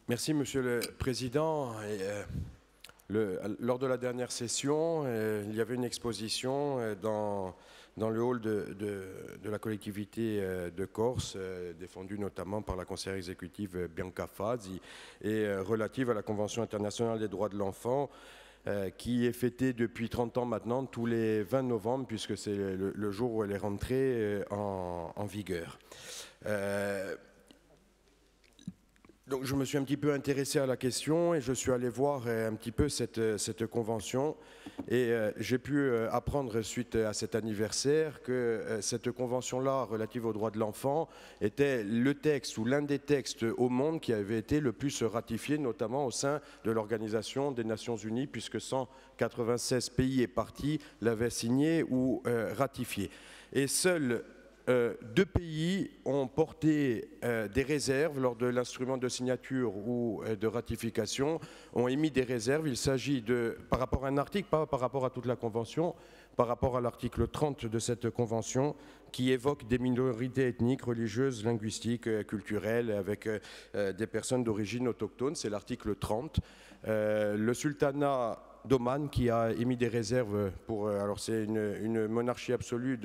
Merci, Monsieur le Président. Lors de la dernière session, il y avait une exposition dans le hall de la collectivité de Corse, défendue notamment par la conseillère exécutive Bianca Fazzi, et relative à la Convention internationale des droits de l'enfant, qui est fêtée depuis 30 ans maintenant, tous les 20 novembre, puisque c'est le jour où elle est rentrée en vigueur. Donc je me suis un petit peu intéressé à la question et je suis allé voir un petit peu cette convention et j'ai pu apprendre suite à cet anniversaire que cette convention-là relative aux droits de l'enfant était le texte ou l'un des textes au monde qui avait été le plus ratifié, notamment au sein de l'Organisation des Nations Unies, puisque 196 pays et parties l'avaient signé ou ratifié. Et seuls 2 pays ont porté des réserves lors de l'instrument de signature ou de ratification, ont émis des réserves. Il s'agit par rapport à un article, pas par rapport à toute la Convention, par rapport à l'article 30 de cette Convention qui évoque des minorités ethniques, religieuses, linguistiques, culturelles, avec des personnes d'origine autochtone. C'est l'article 30. Le sultanat d'Oman qui a émis des réserves pour... alors c'est une monarchie absolue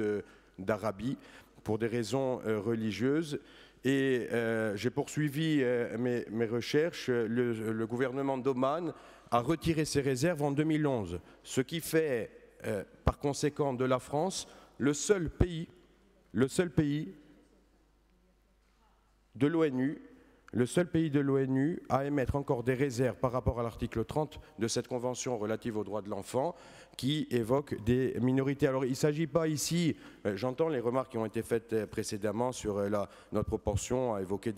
d'Arabie, pour des raisons religieuses. Et j'ai poursuivi mes recherches. Le gouvernement d'Oman a retiré ses réserves en 2011, ce qui fait par conséquent de la France le seul pays de l'ONU à émettre encore des réserves par rapport à l'article 30 de cette convention relative aux droits de l'enfant qui évoque des minorités. Alors il ne s'agit pas ici, j'entends les remarques qui ont été faites précédemment sur notre proportion à évoquer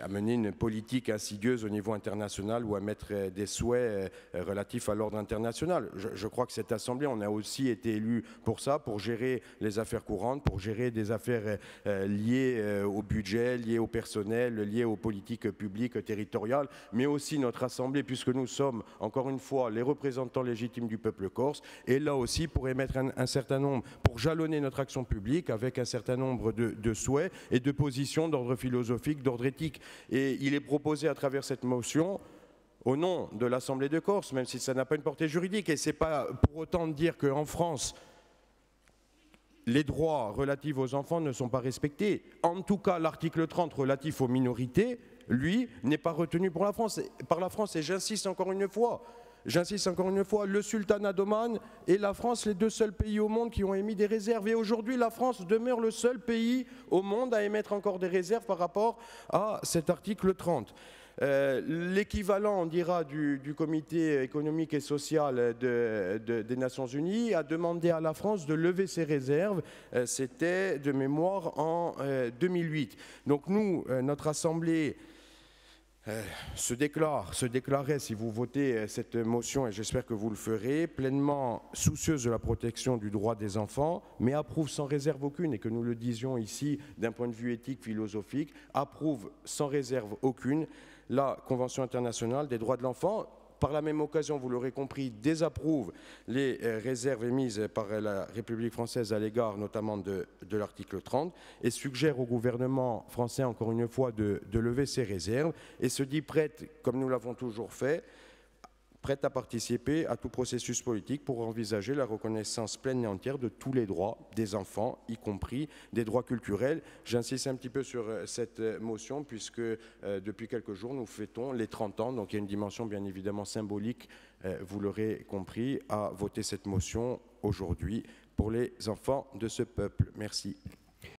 à mener une politique insidieuse au niveau international ou à mettre des souhaits relatifs à l'ordre international. Je crois que cette Assemblée, on a aussi été élus pour ça, pour gérer les affaires courantes, pour gérer des affaires liées au budget, liées au personnel, liées aux politiques publiques territoriales, mais aussi notre Assemblée, puisque nous sommes, encore une fois, les représentants légitimes du peuple corse, et là aussi pour émettre un certain nombre, pour jalonner notre action publique avec un certain nombre de souhaits et de positions d'ordre philosophique, d'ordre éthique. Et il est proposé à travers cette motion, au nom de l'Assemblée de Corse, même si ça n'a pas une portée juridique, et ce n'est pas pour autant dire qu'en France, les droits relatifs aux enfants ne sont pas respectés. En tout cas, l'article 30 relatif aux minorités, lui, n'est pas retenu par la France. Et j'insiste encore une fois, le sultanat d'Oman et la France, les 2 seuls pays au monde qui ont émis des réserves. Et aujourd'hui, la France demeure le seul pays au monde à émettre encore des réserves par rapport à cet article 30. L'équivalent, on dira, du Comité économique et social des Nations Unies a demandé à la France de lever ses réserves. C'était de mémoire en 2008. Donc nous, notre Assemblée se déclarait, si vous votez cette motion, et j'espère que vous le ferez, pleinement soucieuse de la protection du droit des enfants, mais approuve sans réserve aucune, et que nous le disions ici d'un point de vue éthique, philosophique, approuve sans réserve aucune la Convention internationale des droits de l'enfant. Par la même occasion, vous l'aurez compris, désapprouve les réserves émises par la République française à l'égard notamment de l'article 30 et suggère au gouvernement français, encore une fois, de lever ses réserves et se dit prête, comme nous l'avons toujours fait, prête à participer à tout processus politique pour envisager la reconnaissance pleine et entière de tous les droits des enfants, y compris des droits culturels. J'insiste un petit peu sur cette motion puisque depuis quelques jours, nous fêtons les 30 ans, donc il y a une dimension bien évidemment symbolique, vous l'aurez compris, à voter cette motion aujourd'hui pour les enfants de ce peuple. Merci.